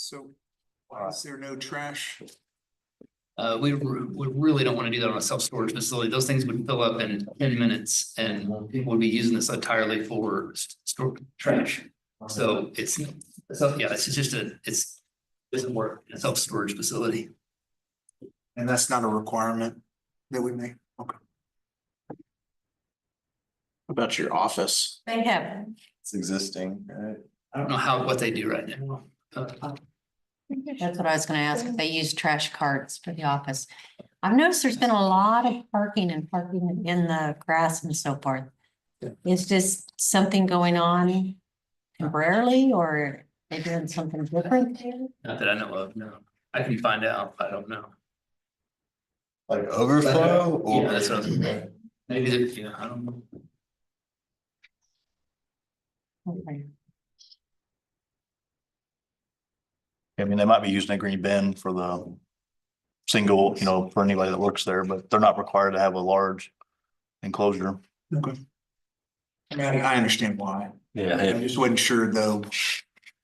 So why is there no trash? We really don't want to do that on a self-storage facility. Those things would fill up in 10 minutes and people would be using this entirely for store trash. So it's just doesn't work in a self-storage facility. And that's not a requirement that we make. Okay. What about your office? They have. It's existing, right? I don't know what they do right now. That's what I was gonna ask, if they use trash carts for the office. I've noticed there's been a lot of parking in the grass and so forth. Is just something going on temporarily or they doing something different? Not that I know of, no. I can find out. I don't know. Like overflow or? Yeah, that's what I was thinking. Maybe, I don't know. Okay. I mean, they might be using a green bin for the single, for anybody that works there, but they're not required to have a large enclosure. Okay. I mean, I understand why. I Yeah. just wasn't sure though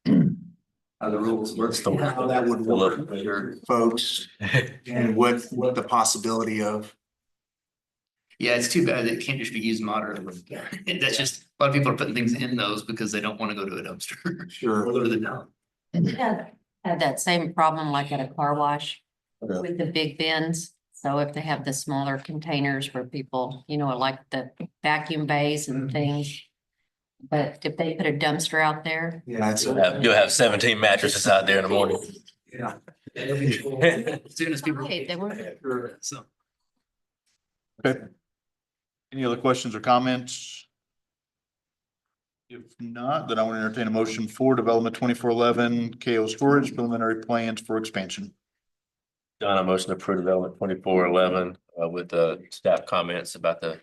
How the rules work. how that would work for your folks and what the possibility of. Yeah, it's too bad that it can't just be used moderately. That's just, a lot of people are putting things in those because they don't want to go to a dumpster. Or Sure. go to the dump. Yeah, had that same problem like at a car wash Okay. with the big bins. So if they have the smaller containers where people, like the vacuum bays and things. But if they put a dumpster out there, Yeah, it's You'll have 17 mattresses out there in the morning. yeah. As soon as people. Right, they were- So. Okay. Any other questions or comments? If not, then I want to entertain a motion for development 2411 KO storage preliminary plans for expansion. John, a motion to approve development 2411 with the staff comments about the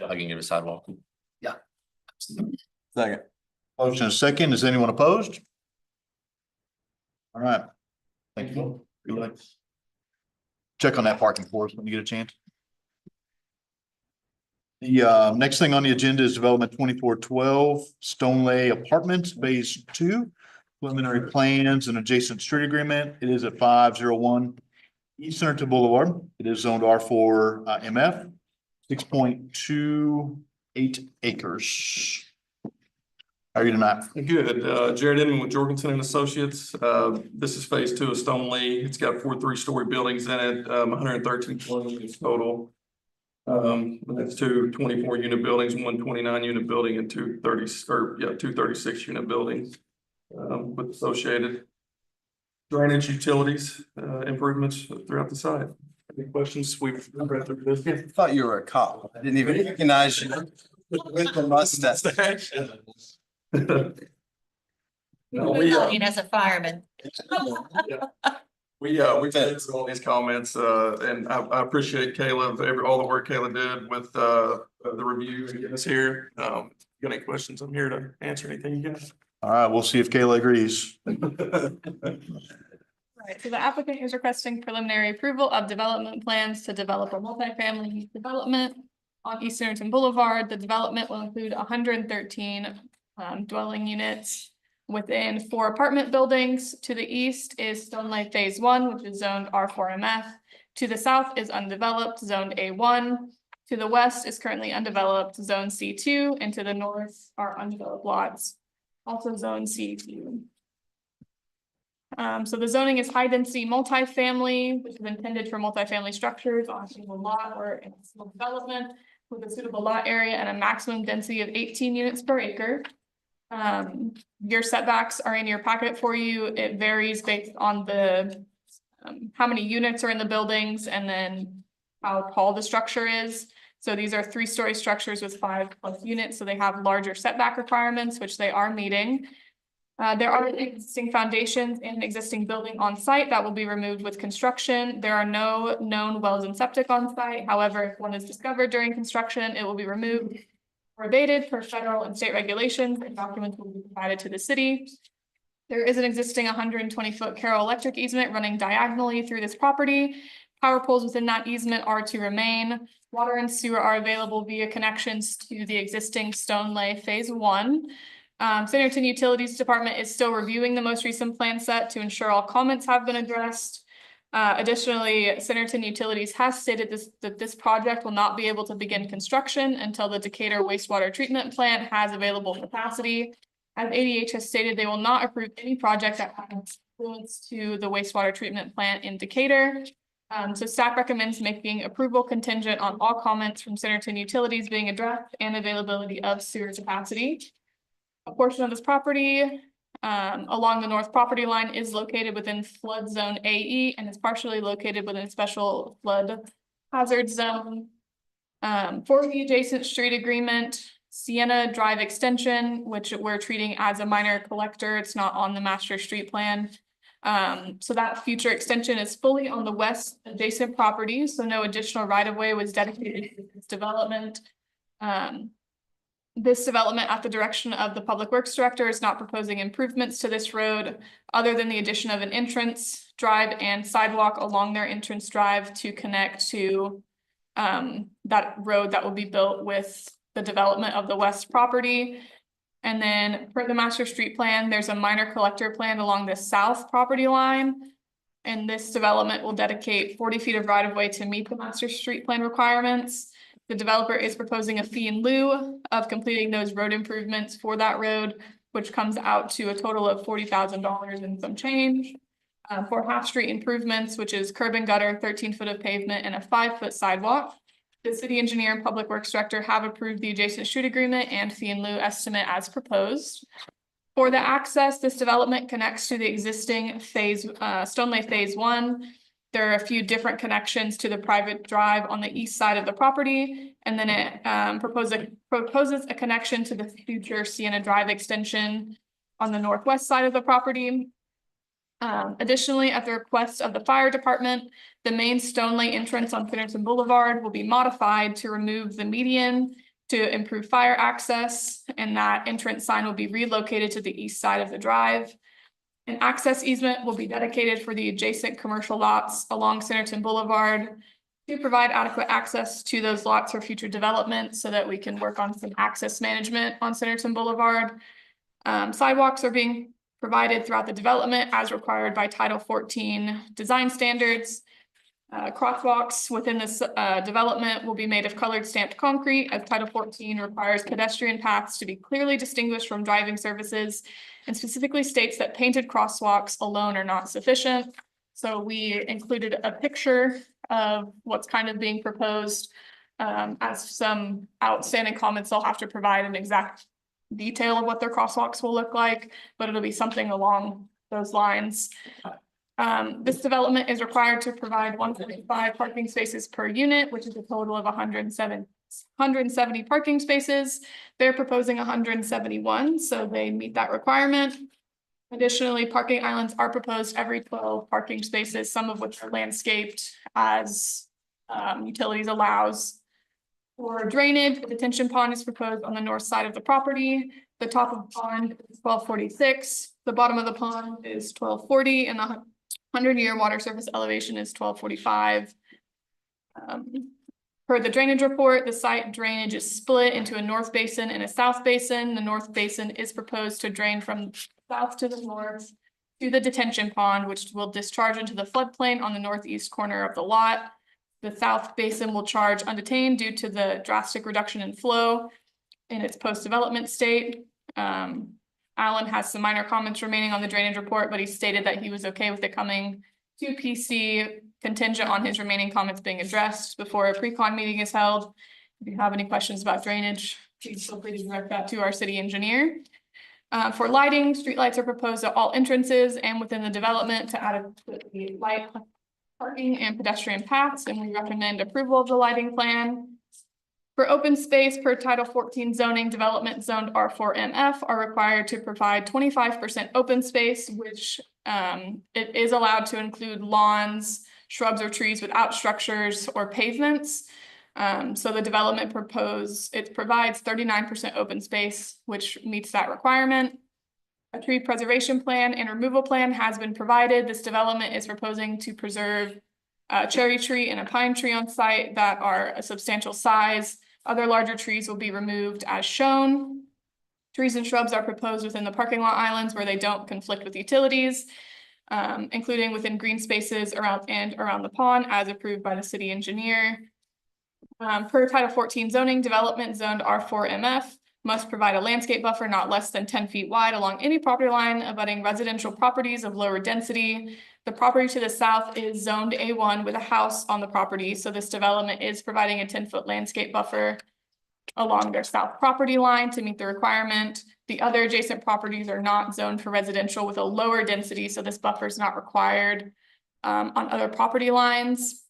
hugging of the sidewalk. Second. Motion is second. Is anyone opposed? All right. Thank you. Check on that parking for us when you get a chance. The next thing on the agenda is development 2412 Stonelay Apartments Phase 2. Preliminary plans and adjacent street agreement. It is at 501 East Centerton Boulevard. It is zoned R4 MF, 6.28 acres. How are you tonight? Good. Jared Inman with Jorgensen and Associates. This is phase 2 of Stonelay. It's got 4 3-story buildings in it, 113 units total. That's 2 24-unit buildings, 1 29-unit building, and 2 36-unit buildings. With associated drainage, utilities, improvements throughout the site. Any questions? We've read through this. I thought you were a cop. I didn't even recognize you. With the mustache. No, as a fireman. we've been through all these comments, and I appreciate Caleb, all the work Caleb did with, the review and getting us here. If you got any questions, I'm here to answer anything you got. All right, we'll see if Kayla agrees. Right, so the applicant is requesting preliminary approval of development plans to develop a multifamily development on East Centerton Boulevard. The development will include 113 dwelling units within 4 apartment buildings. To the east is Stonelay Phase 1, which is zoned R4MF. To the south is undeveloped, zoned A1. To the west is currently undeveloped, zone C2, and to the north are undeveloped lots, also zone C2. So the zoning is high density multifamily, which is intended for multifamily structures on a single lot or in a single development with a suitable lot area and a maximum density of 18 units per acre. Your setbacks are in your packet for you. It varies based on the how many units are in the buildings and then how tall the structure is. So these are 3-story structures with 5+ units, so they have larger setback requirements, which they are meeting. There are existing foundations in an existing building on site that will be removed with construction. There are no known wells and septic on site. However, if one is discovered during construction, it will be removed or abated per federal and state regulations, and documents will be provided to the city. There is an existing 120-foot Carroll Electric easement running diagonally through this property. Power poles within that easement are to remain. Water and sewer are available via connections to the existing Stonelay Phase 1. Centerton Utilities Department is still reviewing the most recent plan set to ensure all comments have been addressed. Additionally, Centerton Utilities has stated that this project will not be able to begin construction until the Decatur wastewater treatment plant has available capacity. As ADH has stated, they will not approve any project that has influence to the wastewater treatment plant in Decatur. So staff recommends making approval contingent on all comments from Centerton Utilities being addressed and availability of sewer capacity. A portion of this property along the north property line is located within flood zone AE and is partially located within special flood hazard zone. For the adjacent street agreement, Sienna Drive Extension, which we're treating as a minor collector, it's not on the master street plan. So that future extension is fully on the west adjacent property, so no additional right of way was dedicated to this development. This development at the direction of the Public Works Director is not proposing improvements to this road other than the addition of an entrance drive and sidewalk along their entrance drive to connect to that road that will be built with the development of the west property. And then for the master street plan, there's a minor collector plan along the south property line. And this development will dedicate 40 feet of right of way to meet the master street plan requirements. The developer is proposing a fee in lieu of completing those road improvements for that road, which comes out to a total of $40,000 and some change. For half street improvements, which is curb and gutter, 13 foot of pavement and a 5-foot sidewalk. The city engineer and public works director have approved the adjacent street agreement and fee in lieu estimate as proposed. For the access, this development connects to the existing Stoneley Phase 1. There are a few different connections to the private drive on the east side of the property, and then it proposes a connection to the future Sienna Drive extension on the northwest side of the property. Additionally, at the request of the fire department, the main Stoneley entrance on Centerton Boulevard will be modified to remove the median to improve fire access, and that entrance sign will be relocated to the east side of the drive. An access easement will be dedicated for the adjacent commercial lots along Centerton Boulevard to provide adequate access to those lots for future development so that we can work on some access management on Centerton Boulevard. Sidewalks are being provided throughout the development as required by Title 14 design standards. Crosswalks within this development will be made of colored stamped concrete, as Title 14 requires pedestrian paths to be clearly distinguished from driving surfaces and specifically states that painted crosswalks alone are not sufficient. So we included a picture of what's kind of being proposed. As some outstanding comments, they'll have to provide an exact detail of what their crosswalks will look like, but it'll be something along those lines. This development is required to provide 1.5 parking spaces per unit, which is a total of 170 parking spaces. They're proposing 171, so they meet that requirement. Additionally, parking islands are proposed every 12 parking spaces, some of which are landscaped as utilities allows. For drainage, the detention pond is proposed on the north side of the property. The top of the pond is 1246. The bottom of the pond is 1240, and the 100-year water surface elevation is 1245. Per the drainage report, the site drainage is split into a north basin and a south basin. The north basin is proposed to drain from south to the north to the detention pond, which will discharge into the floodplain on the northeast corner of the lot. The south basin will charge undetained due to the drastic reduction in flow in its post-development state. Alan has some minor comments remaining on the drainage report, but he stated that he was okay with it coming to PC contingent on his remaining comments being addressed before a pre-con meeting is held. If you have any questions about drainage, please feel free to direct that to our city engineer. For lighting, streetlights are proposed at all entrances and within the development to adequately light parking and pedestrian paths, and we recommend approval of the lighting plan. For open space, per Title 14 zoning, development zoned R4MF are required to provide 25% open space, which it is allowed to include lawns, shrubs or trees without structures or pavements. So the development provides 39% open space, which meets that requirement. A tree preservation plan and removal plan has been provided. This development is proposing to preserve a cherry tree and a pine tree on site that are a substantial size. Other larger trees will be removed as shown. Trees and shrubs are proposed within the parking lot islands where they don't conflict with utilities, including within green spaces around the pond as approved by the city engineer. Per Title 14 zoning, development zoned R4 MF must provide a landscape buffer not less than 10 feet wide along any property line abutting residential properties of lower density. The property to the south is zoned A1 with a house on the property, so this development is providing a 10-foot landscape buffer along their south property line to meet the requirement. The other adjacent properties are not zoned for residential with a lower density, so this buffer is not required on other property lines.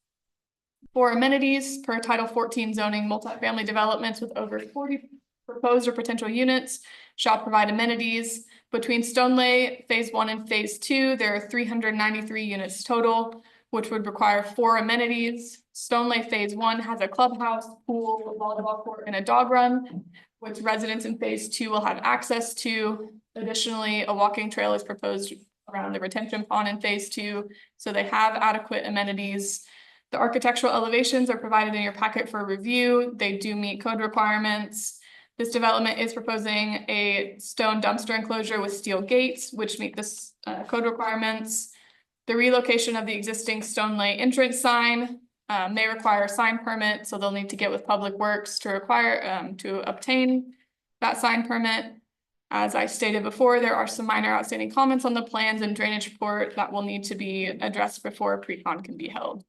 For amenities, per Title 14 zoning, multifamily developments with over 40 proposed or potential units shall provide amenities. Between Stoneley Phase 1 and Phase 2, there are 393 units total, which would require 4 amenities. Stoneley Phase 1 has a clubhouse, pool, volleyball court, and a dog run, which residents in Phase 2 will have access to. Additionally, a walking trail is proposed around the retention pond in Phase 2, so they have adequate amenities. The architectural elevations are provided in your packet for review. They do meet code requirements. This development is proposing a stone dumpster enclosure with steel gates, which meet this code requirements. The relocation of the existing Stoneley entrance sign may require a sign permit, so they'll need to get with Public Works to obtain that sign permit. As I stated before, there are some minor outstanding comments on the plans and drainage report that will need to be addressed before a pre-con can be held.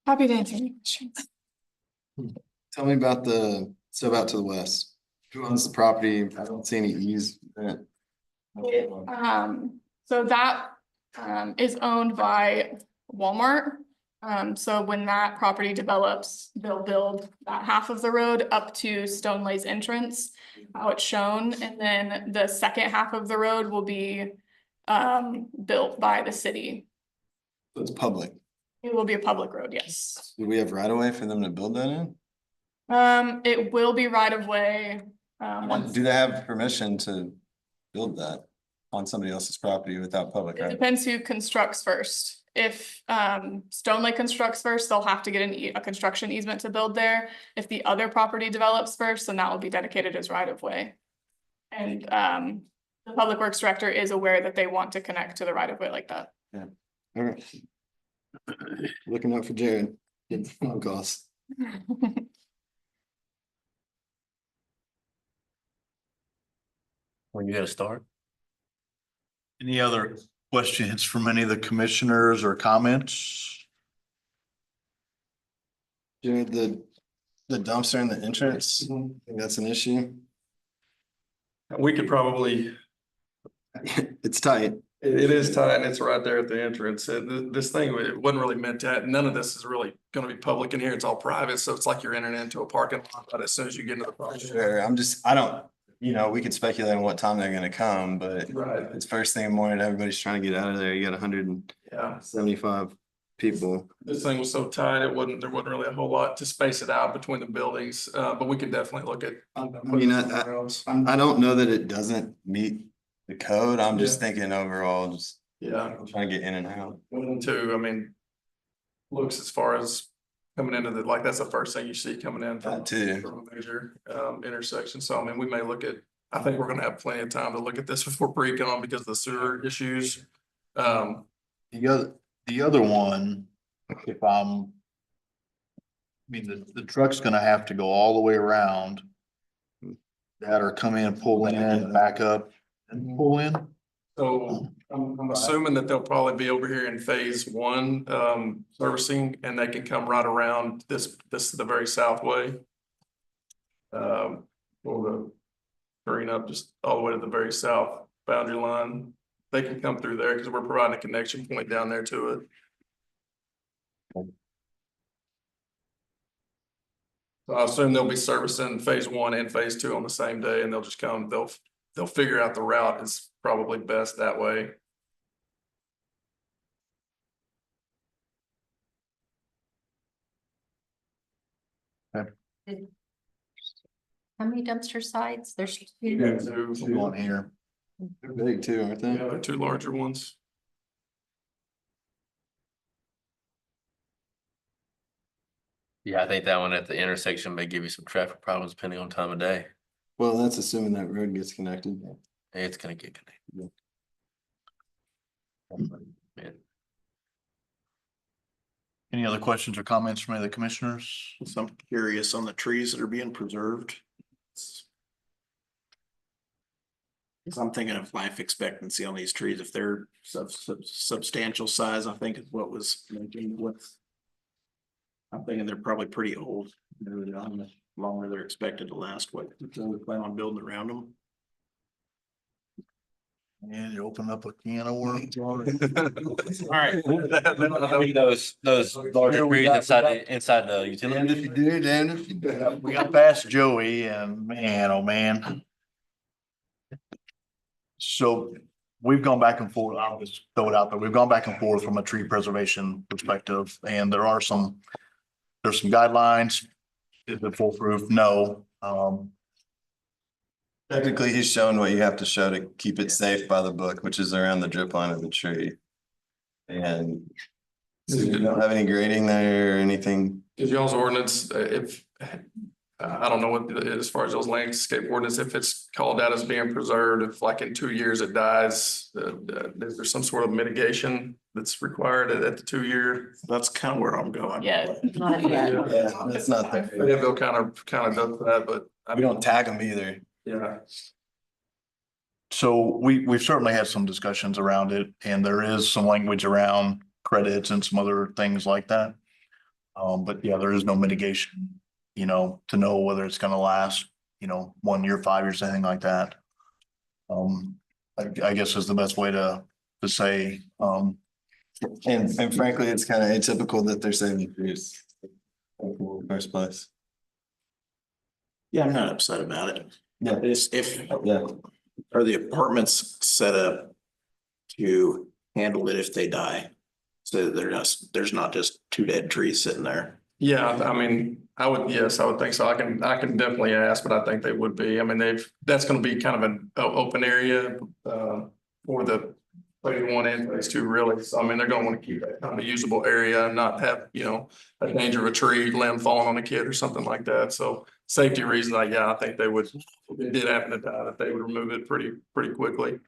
Happy to answer any questions. Tell me about about to the west. Who owns the property? I don't see any easement. So that is owned by Walmart. So when that property develops, they'll build that half of the road up to Stoneley's entrance, how it's shown, and then the second half of the road will be built by the city. So it's public. It will be a public road, yes. Do we have right of way for them to build that in? It will be right of way. Once Do they have permission to build that on somebody else's property without public? it Right? depends who constructs first. If Stoneley constructs first, they'll have to get a construction easement to build there. If the other property develops first, then that will be dedicated as right of way. And the Public Works Director is aware that they want to connect to the right of way like that. All right. Looking out for Jared. Getting phone calls. When you gotta start? Any other questions from any of the commissioners or comments? Jared, the dumpster in the entrance, I think that's an issue. We could probably, It's tight. it is tight and it's right there at the entrance. This thing, it wasn't really meant to, none of this is really gonna be public in here. It's all private. So it's like you're entering into a parking lot, but as soon as you get into the property. Sure, we could speculate on what time they're gonna come, but Right, it's first thing in the morning, everybody's trying to get out of there. You got 175 yeah. people. This thing was so tight, there wasn't really a whole lot to space it out between the buildings, but we can definitely look at. I don't know that it doesn't meet the code. I'm just thinking overall, just Yeah, trying to get in and out. one and two, I mean. Looks as far as coming into that's the first thing you see coming in. That too. From a major intersection, so I mean, we may I think we're gonna have plenty of time to look at this before pre-con because of the sewer issues. The other one, I mean, the truck's gonna have to go all the way around. That or come in, pull in, back up and pull in. So I'm assuming that they'll probably be over here in Phase 1, servicing, and they can come right around this is the very south way. Or the green up just all the way to the very south boundary line. They can come through there because we're providing a connection point down there to it. So I assume they'll be servicing Phase 1 and Phase 2 on the same day, and they'll just come, they'll figure out the route is probably best that way. How many dumpster sites? There's two. Yeah, two, Go on here. They're big too, aren't they? yeah, they're two larger ones. Yeah, I think that one at the intersection may give you some traffic problems depending on time of day. Well, that's assuming that road gets connected. It's gonna get connected. Man, Any other questions or comments from any of the commissioners? So I'm curious on the trees that are being preserved. 'Cause I'm thinking of life expectancy on these trees, if they're substantial size, I think is what was mentioned, what's. I'm thinking they're probably pretty old, they're how much longer they're expected to last, what, do we plan on building around them? And you open up a can of worms. All right. Those larger trees inside the utility. do, damn if you do. We got past Joey and man, oh man. So we've gone back and forth. I'll just throw it out there. We've gone back and forth from a tree preservation perspective, and there's some guidelines. Is it foolproof? No. Technically, he's showing what you have to show to keep it safe by the book, which is around the drip line of the tree. And so you don't have any grading there or anything. Is y'all's ordinance, if, I don't know what, as far as those landscape ordinance, if it's called out as being preserved, if like in 2 years it dies, is there some sort of mitigation that's required at the 2 year? That's kind of where I'm going. Yeah. Not yet. Yeah, that's not there. Yeah, they'll kind of does that, but I We mean, don't tag them either. yeah. So we've certainly had some discussions around it, and there is some language around credits and some other things like that. But yeah, there is no mitigation, to know whether it's gonna last, 1 year, 5 years, anything like that. I guess is the best way to say, And frankly, it's kind of atypical that they're saving trees. In the first place. Yeah, I'm not upset about it. Yeah. It's if, Yeah. are the apartments set up to handle it if they die? So there's not just 2 dead trees sitting there. Yeah, I mean, I would think so. I can definitely ask, but I think they would be. I mean, that's gonna be kind of an open area, for the phase 1 and phase 2 really. So I mean, they're gonna want to keep that kind of usable area and not have, a danger of a tree limb falling on a kid or something like that. So safety reasons, I think they would, if it did happen to die, that they would remove it pretty quickly.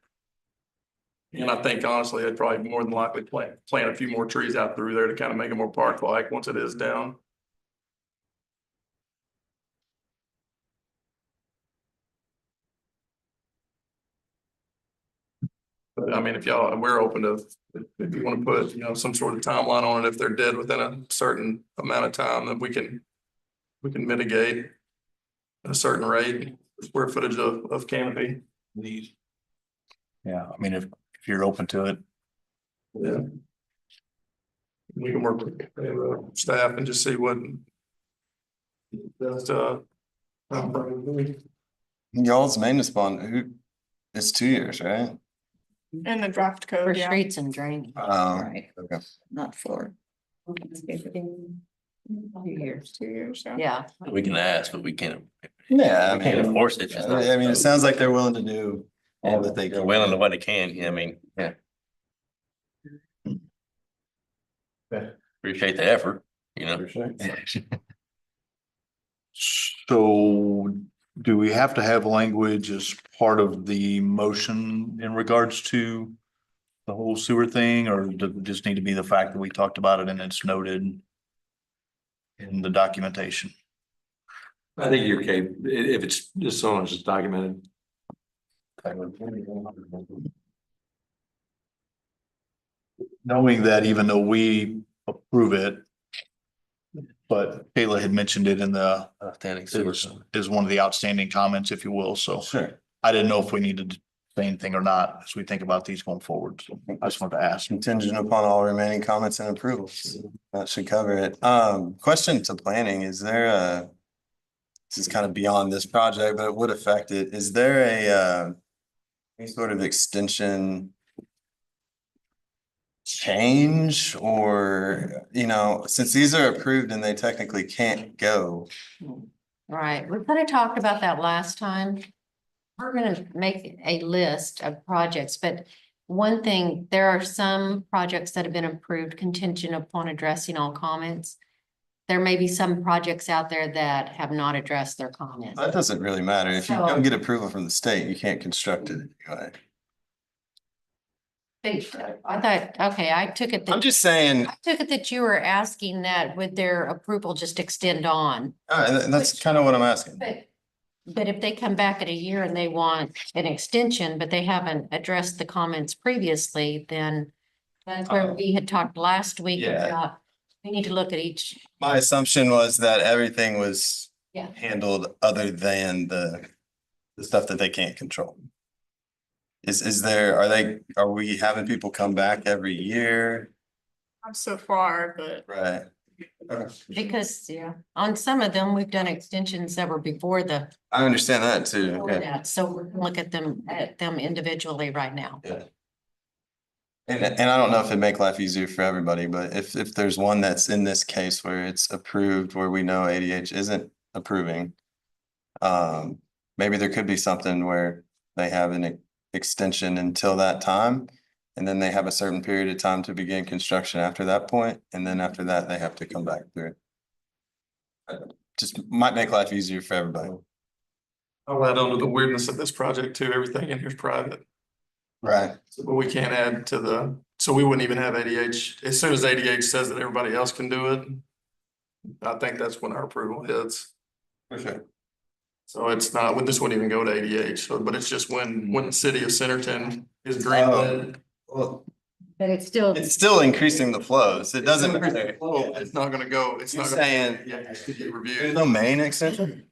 And I think honestly, they'd probably more than likely plant a few more trees out through there to kind of make it more park-like once it is down. But I mean, we're open to, if you want to put, some sort of timeline on it, if they're dead within a certain amount of time, then we can mitigate at a certain rate, square footage of canopy. yeah, I mean, if you're open to it. Yeah. We can work with staff and just see what. That's Y'all's maintenance bond, it's 2 years, right? In the draft For code, yeah. streets and drainage. Right. Not for. 2 years. 2 years, yeah. Yeah. We can ask, but we can't Yeah, I can't mean, enforce it. It's just not- I mean, it sounds like they're willing to do all that they They're can. willing to what they can. I mean, yeah. Appreciate the effort, So do we have to have language as part of the motion in regards to the whole sewer thing, or does it just need to be the fact that we talked about it and it's noted in the documentation? I think you're okay, if it's just so long as it's documented. Knowing that even though we approve it, but Kayla had mentioned it in the, Outstanding sewer. is one of the outstanding comments, if you will, so Sure. I didn't know if we needed to say anything or not as we think about these going forward, so I just wanted to ask. Contingent upon all remaining comments and approvals. That should cover it. Question to planning, is there this is kind of beyond this project, but it would affect it. Is there any sort of extension change or, since these are approved and they technically can't go? Right, we kind of talked about that last time. We're gonna make a list of projects, but one thing, there are some projects that have been approved contingent upon addressing all comments. there may be some projects out there that have not addressed their comments. That doesn't really matter. If you don't get approval from the state, you can't construct it anyway. I thought, okay, I took it I'm that, just saying, I took it that you were asking that would their approval just extend on? that's kind of what I'm asking. But if they come back in a year and they want an extension, but they haven't addressed the comments previously, then that's where we had talked last week Yeah. about, we need to look at each. My assumption was that everything was Yeah. handled other than the stuff that they can't control. Is there, are we having people come back every year? So far, but Right. Because, yeah, on some of them, we've done extensions that were before I understand that too. before Okay. that, so we're gonna look at them individually right now. Yeah. And I don't know if it'd make life easier for everybody, but if there's one that's in this case where it's approved, where we know ADH isn't approving. Maybe there could be something where they have an extension until that time. And then they have a certain period of time to begin construction after that point, and then after that, they have to come back through. Just might make life easier for everybody. I'll add on to the weirdness of this project too. Everything in here is private. Right. But we can't add to so we wouldn't even have ADH. As soon as ADH says that everybody else can do it, I think that's when our approval hits. For sure. So it's not, this wouldn't even go to ADH, so, but it's just when the city of Centerton is greenlit. Well, But it's still, it's still increasing the flows. It doesn't matter. It's not gonna go, it's You're not gonna. saying Yeah, it's to get there's reviewed. no main extension?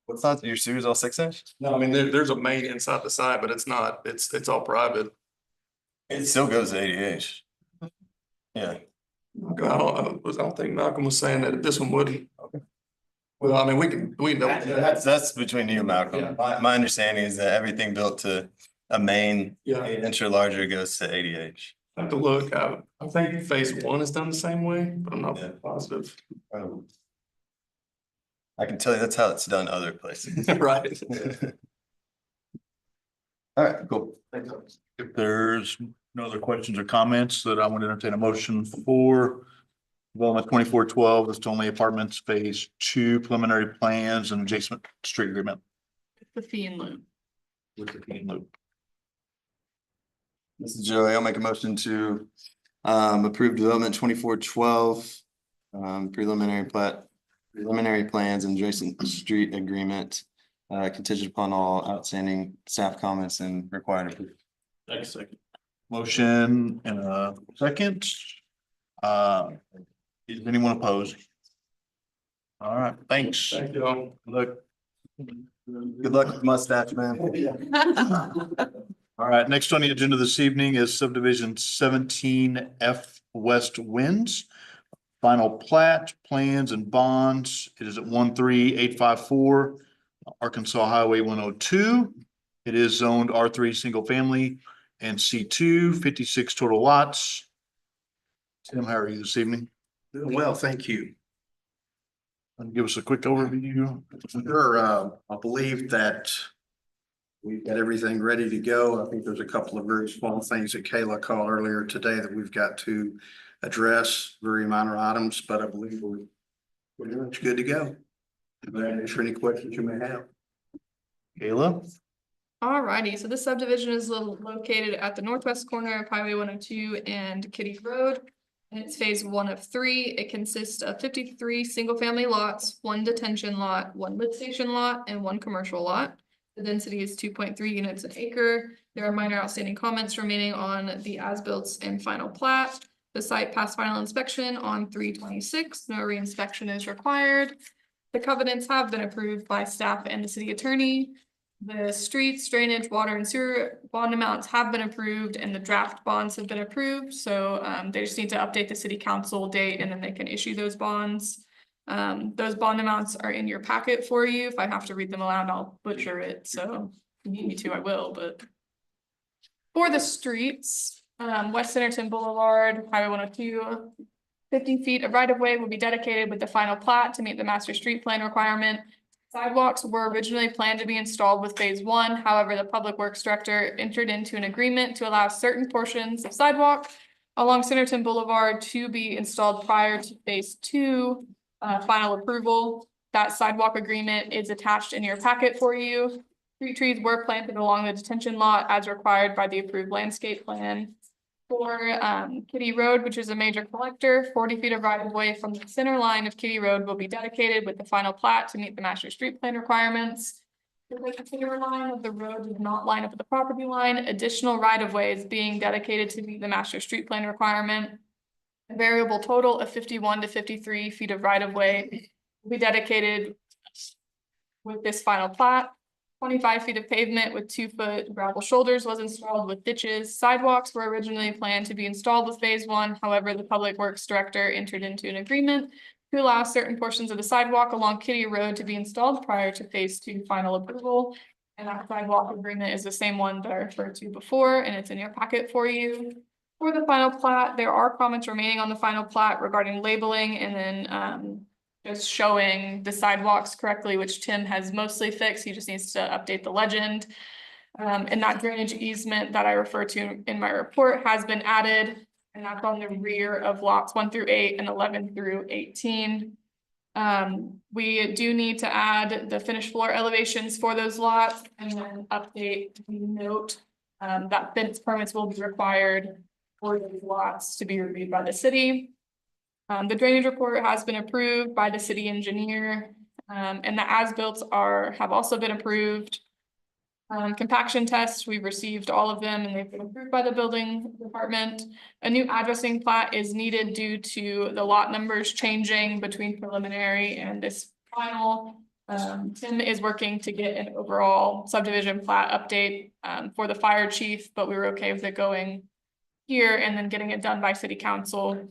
What's not, your sewer's all 6 inch? No, I mean, there's a main inside the site, but it's not, it's all private. It still goes to ADH. Yeah. I don't think Malcolm was saying that this one wouldn't. Well, I mean, we can double check. That's between you and Malcolm. My understanding is that everything built to a main Yeah. 8 inch or larger goes to ADH. I have to look, I think phase one is done the same way, but I'm Yeah. not positive. I can tell you that's how it's done other places. Right. All right, cool. If there's no other questions or comments, that I would entertain a motion for development 2412, the Stoneley Apartments Phase 2 preliminary plans and adjacent street agreement the fee and lieu. with the Keene Loop. This is Joey. I'll make a motion to approve development 2412. Preliminary plans and adjacent street agreement. Contingent upon all outstanding staff comments and required approval. Next second. Motion and a second. Is anyone opposed? All right, thanks. Thank you all. Look. Good luck with mustache, man. All right, next on the agenda this evening is subdivision 17F West Winds. Final plat, plans and bonds. It is at 13854 Arkansas Highway 102. It is zoned R3 single family and C2, 56 total lots. Tim, how are you this evening? Doing well, thank you. And give us a quick overview. Sure, I believe that we've got everything ready to go. I think there's a couple of very small things that Kayla called earlier today that we've got to address, very minor items, but I believe we're pretty much good to go. Answer any questions you may have. Kayla? Alrighty, so this subdivision is located at the northwest corner of Highway 102 and Kitty Road. And it's phase 1 of 3. It consists of 53 single-family lots, 1 detention lot, 1 lift station lot, and 1 commercial lot. The density is 2.3 units an acre. There are minor outstanding comments remaining on the as-built and final plat. The site passed final inspection on 3/26. No re-inspection is required. The covenants have been approved by staff and the city attorney. The streets, drainage, water and sewer bond amounts have been approved and the draft bonds have been approved. So they just need to update the city council date and then they can issue those bonds. Those bond amounts are in your packet for you. If I have to read them aloud, I'll butcher it. So if you need me to, I will, but. For the streets, West Centerton Boulevard, Highway 102, 50 feet of right of way will be dedicated with the final plat to meet the master street plan requirement. Sidewalks were originally planned to be installed with phase 1. However, the public works director entered into an agreement to allow certain portions of sidewalk along Centerton Boulevard to be installed prior to phase two, final approval. That sidewalk agreement is attached in your packet for you. 3 trees were planted along the detention lot as required by the approved landscape plan. For Kitty Road, which is a major collector, 40 feet of right of way from the center line of Kitty Road will be dedicated with the final plat to meet the master street plan requirements. Because the center line of the road does not line up with the property line, additional right of way is being dedicated to meet the master street plan requirement. A variable total of 51 to 53 feet of right of way will be dedicated with this final plat. 25 feet of pavement with 2-foot gravel shoulders was installed with ditches. Sidewalks were originally planned to be installed with phase one. However, the public works director entered into an agreement to allow certain portions of the sidewalk along Kitty Road to be installed prior to phase two final approval. And that sidewalk agreement is the same one that I referred to before, and it's in your packet for you. For the final plat, there are comments remaining on the final plat regarding labeling and then just showing the sidewalks correctly, which Tim has mostly fixed. He just needs to update the legend. And that drainage easement that I refer to in my report has been added, and that's on the rear of lots 1 through 8 and 11 through 18. We do need to add the finished floor elevations for those lots and then update the note that fence permits will be required for these lots to be reviewed by the city. The drainage report has been approved by the city engineer, and the as-built have also been approved. Compaction tests, we've received all of them and they've been approved by the building department. A new addressing plat is needed due to the lot numbers changing between preliminary and this final. Tim is working to get an overall subdivision plat update for the fire chief, but we were okay with it going here and then getting it done by city council.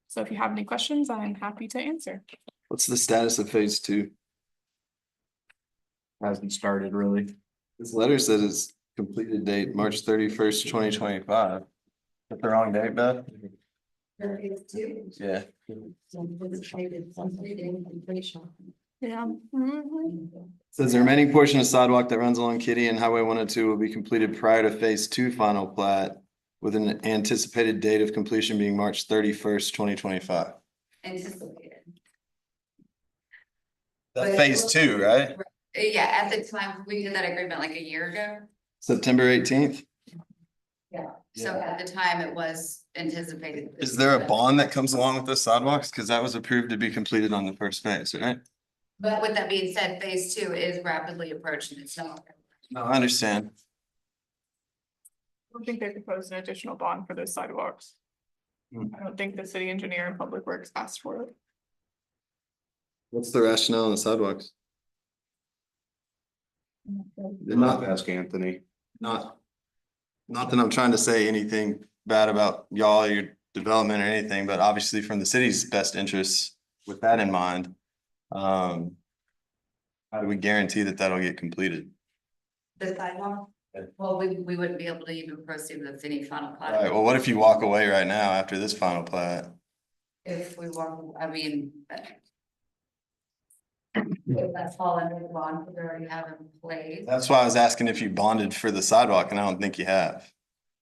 So if you have any questions, I'm happy to answer. What's the status of phase two? Hasn't started really. This letter says it's completed date March 31st, 2025. That's the wrong date, Beth? Yeah. Yeah. Says the remaining portion of sidewalk that runs along Kitty and Highway 102 will be completed prior to phase two final plat, with an anticipated date of completion being March 31st, 2025. Anticipated. That's phase two, right? Yeah, at the time, we did that agreement like a year ago. September 18th. So at the time, it was anticipated. Is there a bond that comes along with the sidewalks? Because that was approved to be completed on the first phase, right? But with that being said, phase two is rapidly approaching. It's not. No, I understand. I don't think they proposed an additional bond for those sidewalks. I don't think the city engineer and public works asked for it. What's the rationale on the sidewalks? They're not, Ask Anthony. not that I'm trying to say anything bad about y'all, or your development or anything, but obviously from the city's best interests with that in mind. How do we guarantee that that'll get completed? The sidewalk? Well, we wouldn't be able to even proceed with any final Right, plat. well, what if you walk away right now after this final plat? If we want, I mean. If that's all under the bond, we already have in place. That's why I was asking if you bonded for the sidewalk, and I don't think you have.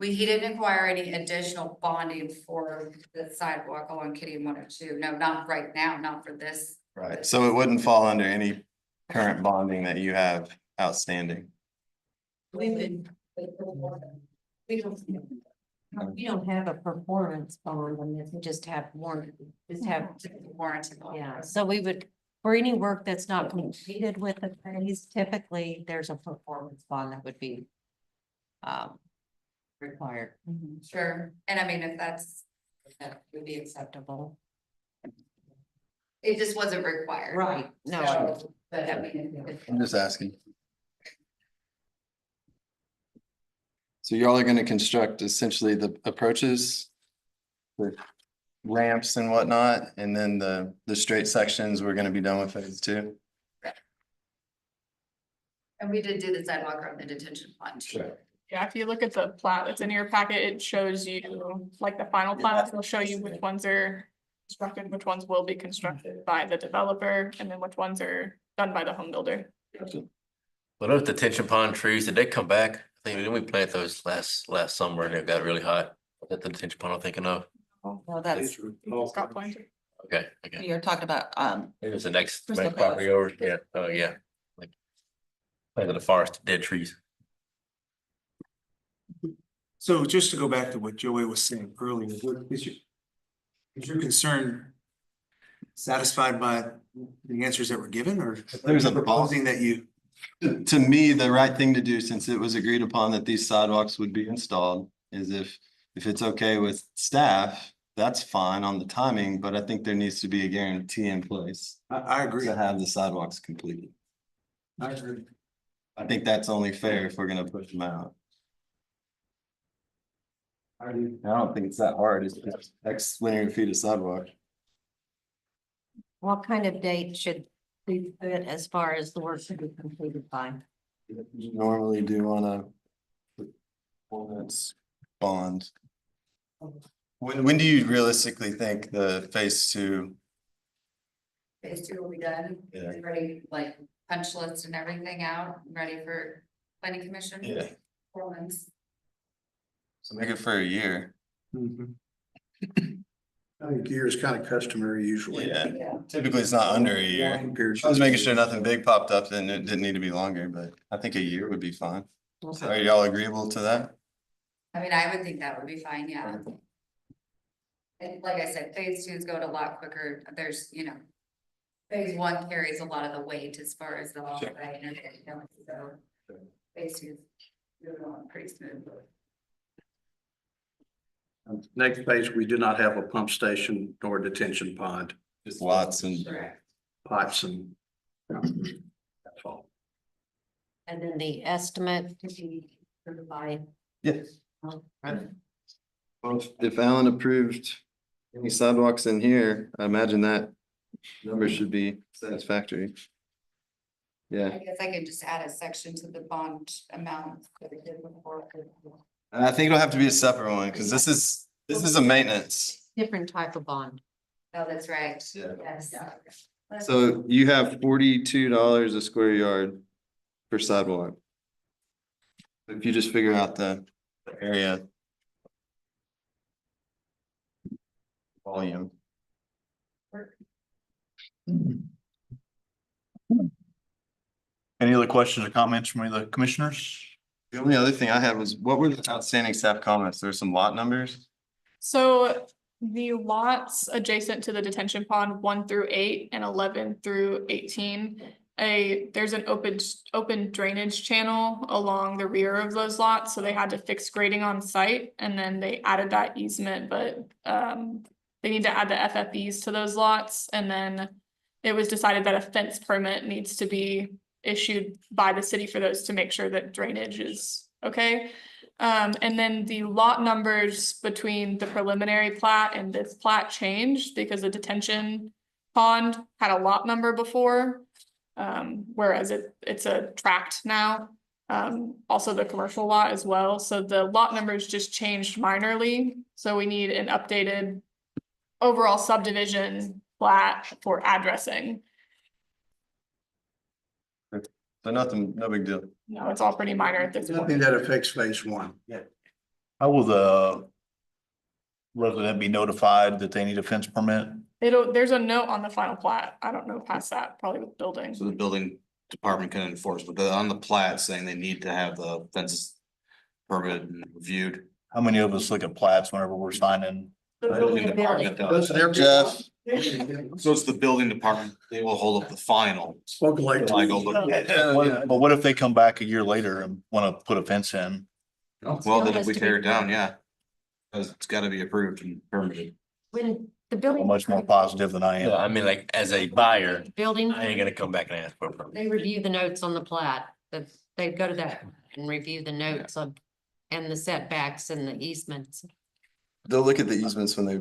He didn't acquire any additional bonding for the sidewalk along Kitty and 102. No, not right now, not for this. Right, so it wouldn't fall under any current bonding that you have outstanding. We don't have a performance bond on this, we just have warranty, Warranty. yeah, so we would, for any work that's not completed with the phase, typically there's a performance bond that would be required. Sure, and I mean, if that would be acceptable. It just wasn't required. Right, no, So, but I mean. I'm just asking. So y'all are gonna construct essentially the approaches, the ramps and whatnot, and then the straight sections, we're gonna be done with phase two? And we did do the sidewalk on the detention pond. Yeah, if you look at the plat that's in your packet, it shows you, like the final plat, it'll show you which ones are constructed, which ones will be constructed by the developer, and then which ones are done by the home builder. Well, those detention pond trees, did they come back? I think, didn't we plant those last summer and it got really hot? At the detention pond I'm thinking of. Well, that's, Scott Plains. Okay, okay. you're talking about, It was the next Crystal property over, yeah, oh, yeah. Like. Like the forest, dead trees. So just to go back to what Joey was saying earlier, is your concern satisfied by the answers that were given, or There's a proposing that you? To me, the right thing to do, since it was agreed upon that these sidewalks would be installed, is if it's okay with staff, that's fine on the timing, but I think there needs to be a guarantee in place I agree. to have the sidewalks completed. I agree. I think that's only fair if we're gonna push them out. I don't think it's that hard. It's just X linear feet of sidewalk. What kind of date should we put as far as the work to be completed by? You normally do on a ordinance bond. When do you realistically think the phase two? Phase 2 will be done, Yeah. ready, like punch list and everything out, ready for planning commission. Yeah. 4 months. So make it for a year. I think year is kind of customary usually. Yeah, Yeah. typically it's not under a year. Long periods. I was making sure nothing big popped up, then it didn't need to be longer, but I think a year would be fine. Okay. Are y'all agreeable to that? I mean, I would think that would be fine, yeah. And like I said, phase 2 is going a lot quicker. There's, phase 1 carries a lot of the weight as far as the Sure. right and everything, so. Phase 2 is moving along pretty smooth. Next page, we do not have a pump station nor detention pond, Just lots and Correct. pipes and. That's all. And then the estimate to be provided. yes. Right. Well, if Alan approved any sidewalks in here, I imagine that number should be satisfactory. Yeah, I guess I could just add a section to the bond amount that we did before. and I think it'll have to be a separate one, because this is a maintenance. Different type of bond. Oh, that's right. Yeah. Yes. So you have $42 a square yard for sidewalk. If you just figure out the area. Volume. Any other questions or comments from any of the commissioners? The only other thing I had was, what were the outstanding staff comments? There's some lot numbers. So the lots adjacent to the detention pond, 1 through 8 and 11 through 18. There's an open drainage channel along the rear of those lots, so they had to fix grading on site, and then they added that easement, but they need to add the FFEs to those lots, and then it was decided that a fence permit needs to be issued by the city for those to make sure that drainage is okay. And then the lot numbers between the preliminary plat and this plat changed because the detention pond had a lot number before. Whereas it's a tract now, also the commercial lot as well, so the lot numbers just changed minorly, so we need an updated overall subdivision plat for addressing. So nothing, no big deal. No, it's all pretty minor at this Nothing point. that affects phase 1. How will the resident be notified that they need a fence permit? There's a note on the final plat, I don't know past that, probably with building. So the building department can enforce, but on the plat saying they need to have the fences permitted and reviewed. How many of us look at plats whenever we're signing? The Building building- department does. Jeff, So it's the building department, they will hold up the final. Spoken like. I go look. But what if they come back a year later and wanna put a fence in? Well, then if we tear it down, yeah. Cause it's gotta be approved and permitted. When the I'm building. much more positive than I Yeah, I am. mean, like, as a buyer, Building, I ain't gonna come back and ask for a permit. they review the notes on the plat, that they go to that and review the notes of. And the setbacks and the easements. they'll look at the easements when they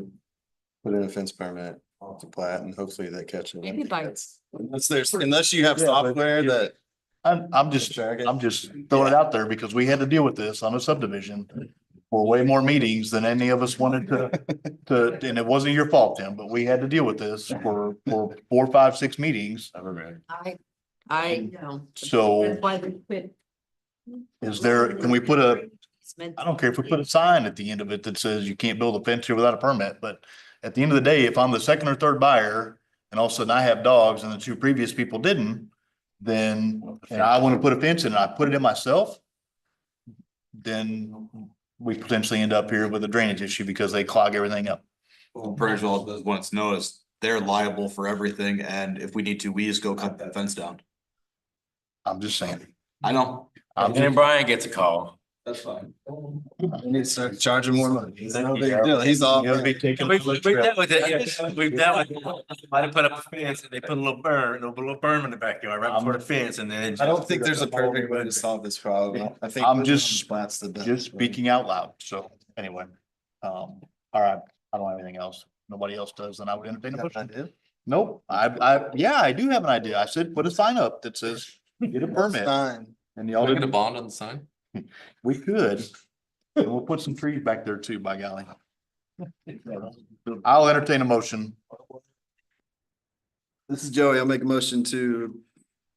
put in a fence permit off the plat, and hopefully they catch it. Maybe by- Unless you have Yeah, but software if- that. I'm just throwing it out there because we had to deal with this on a subdivision for way more meetings than any of us wanted to, and it wasn't your fault, Tim, but we had to deal with this for 4, 5, 6 meetings. I know. So That's why we quit. can we put a I don't care if we put a sign at the end of it that says you can't build a fence here without a permit, but at the end of the day, if I'm the second or third buyer and all of a sudden I have dogs and the two previous people didn't, then, and I want to put a fence in and I put it in myself, then we potentially end up here with a drainage issue because they clog everything up. Well, pretty well, when it's noticed, they're liable for everything, and if we need to, we just go cut that fence down. I'm just saying. I know. And Brian gets a call. That's fine. We need to start charging more money. It's no big deal. He's off. You'll be taking. We've dealt with it, yeah, we've dealt with, might have put up a fence and they put a little berm in the backyard right before the fence and then. I don't think there's a perfect way to solve this problem. I think. I'm just- That's the. best Just way. speaking out loud. So anyway, all right, I don't have anything else. Nobody else does, then I would entertain a Got an motion. idea? Nope, yeah, I do have an idea. I said, put a sign up that says, get a permit. Fine. And y'all didn't, bond on the sign? we could. And we'll put some trees back there too, by golly. I'll entertain a motion. This is Joey. I'll make a motion to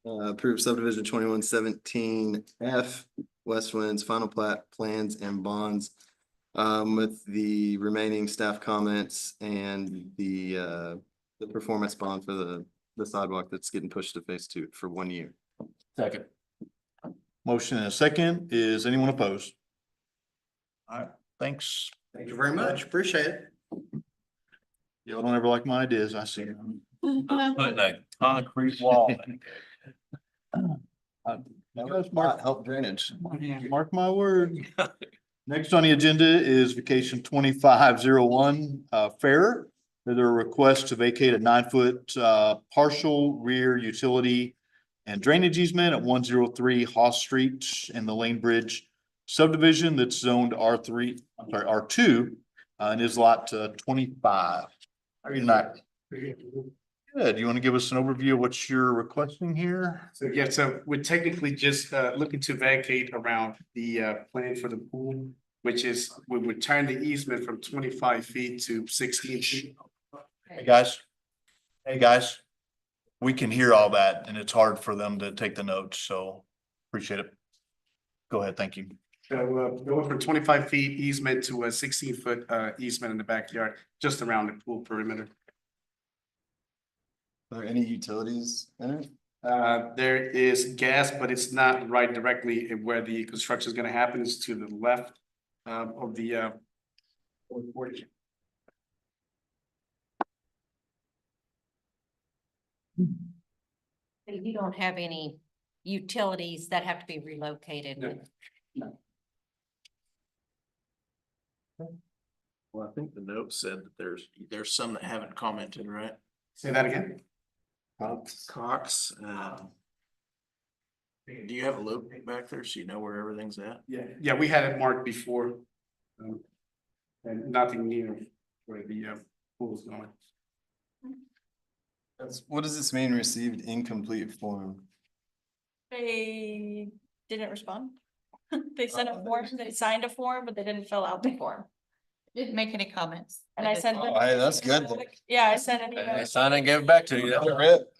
approve subdivision 2117 F, West Wind's final plat plans and bonds. With the remaining staff comments and the performance bond for the sidewalk that's getting pushed to phase 2 for 1 year. Second. Motion and a second. Is anyone opposed? All right, thanks. Thank you very much. Appreciate it. Y'all don't ever like my ideas. I see. Putting a concrete wall in. That's Mark, help drainage. Mark my word. Next on the agenda is vacation 2501 Fair. There's a request to vacate a 9-foot partial rear utility and drainage easement at 103 Haas Street in the Lane Bridge subdivision that's zoned R3, I'm sorry, R2, and is lot 25. How are you tonight? Good. You want to give us an overview of what you're requesting here? So yeah, so we're technically just looking to vacate around the plan for the pool, which is we would turn the easement from 25 feet to 16 feet. Hey, guys. Hey, guys. We can hear all that and it's hard for them to take the notes, so appreciate it. Go ahead, thank you. So going from 25 feet easement to a 16-foot easement in the backyard, just around the pool perimeter. Are there any utilities in it? There is gas, but it's not right directly in where the construction is going to happen. It's to the left of the You don't have any utilities that have to be relocated. No. Well, I think the note said that there's some that haven't commented, right? Say that again. Cox, do you have a loop back there so you know where everything's at? Yeah, we had it marked before. And nothing near where the pool's going. What does this mean, received incomplete form? They didn't respond. They sent a form, they signed a form, but they didn't fill out the form. Didn't make any comments. And I sent them. Oh, hey, that's good then. Yeah, I sent an They email. sign and give it back to you. Rip.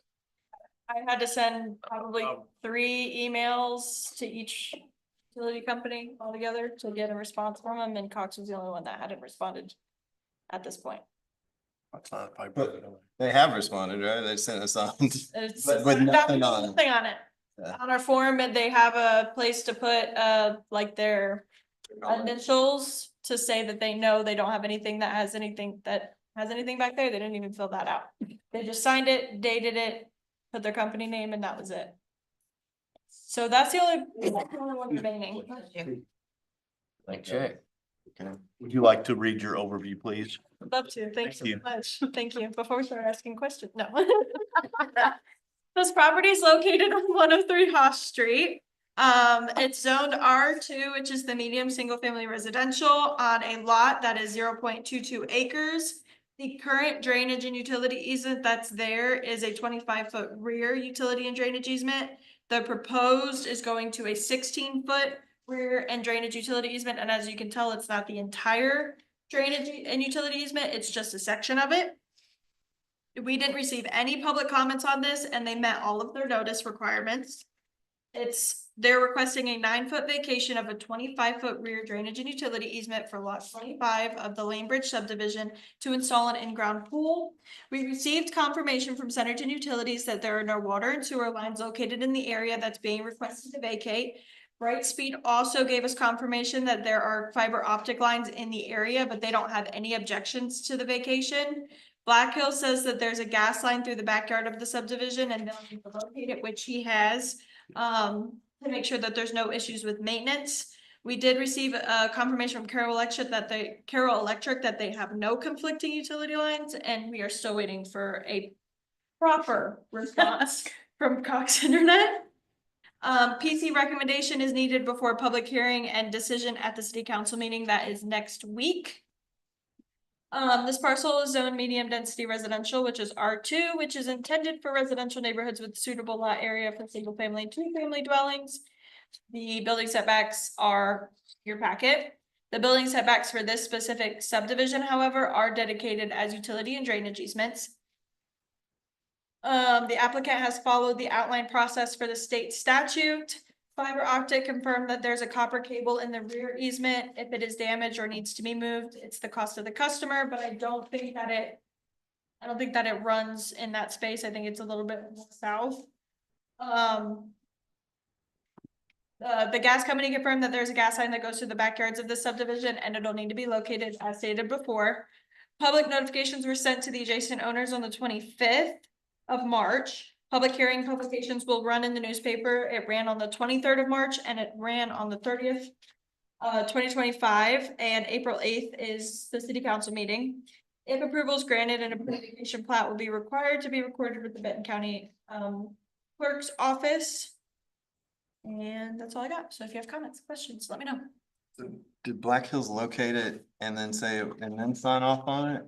I had to send probably 3 emails to each utility company altogether to get a response from them, and Cox was the only one that hadn't responded at this point. They have responded, right? They sent us on. It's But with nothing on it. nothing on it. Yeah. On our form, and they have a place to put like their initials to say that they know they don't have anything that has anything back there. They didn't even fill that out. They just signed it, dated it, put their company name, and that was it. So that's the only one remaining. Like check. Would you like to read your overview, please? Love to, thank Thank you. you so much, thank you, before we start asking questions, no. This property is located on 103 Haas Street. It's zoned R2, which is the medium single-family residential on a lot that is 0.22 acres. The current drainage and utility easement that's there is a 25-foot rear utility and drainage easement. The proposed is going to a 16-foot rear and drainage utility easement, and as you can tell, it's not the entire drainage and utility easement, it's just a section of it. We didn't receive any public comments on this, and they met all of their notice requirements. they're requesting a 9-foot vacation of a 25-foot rear drainage and utility easement for lot 25 of the Lanebridge subdivision to install an in-ground pool. We received confirmation from Centerton Utilities that there are no water and sewer lines located in the area that's being requested to vacate. Brightspeed also gave us confirmation that there are fiber optic lines in the area, but they don't have any objections to the vacation. Black Hill says that there's a gas line through the backyard of the subdivision and they'll need to locate it, which he has, to make sure that there's no issues with maintenance. We did receive a confirmation from Carroll Electric that they have no conflicting utility lines, and we are still waiting for a proper response from Cox Internet. PC recommendation is needed before public hearing and decision at the city council meeting. That is next week. This parcel is zoned medium density residential, which is R2, which is intended for residential neighborhoods with suitable lot area for single family and 2-family dwellings. The building setbacks are your packet. The building setbacks for this specific subdivision, however, are dedicated as utility and drainage easements. The applicant has followed the outline process for the state statute. Fiber optic confirmed that there's a copper cable in the rear easement. If it is damaged or needs to be moved, it's the cost of the customer, but I don't think that it runs in that space. I think it's a little bit more south. The gas company confirmed that there's a gas line that goes through the backyards of the subdivision and it'll need to be located as stated before. Public notifications were sent to the adjacent owners on the 25th of March. Public hearing publications will run in the newspaper. It ran on the 23rd of March and it ran on the 30th, 2025, and April 8th is the city council meeting. If approval is granted, an application plat will be required to be recorded with the Benton County clerk's office. And that's all I got. So if you have comments, questions, let me know. Did Black Hills locate it and then sign off on it?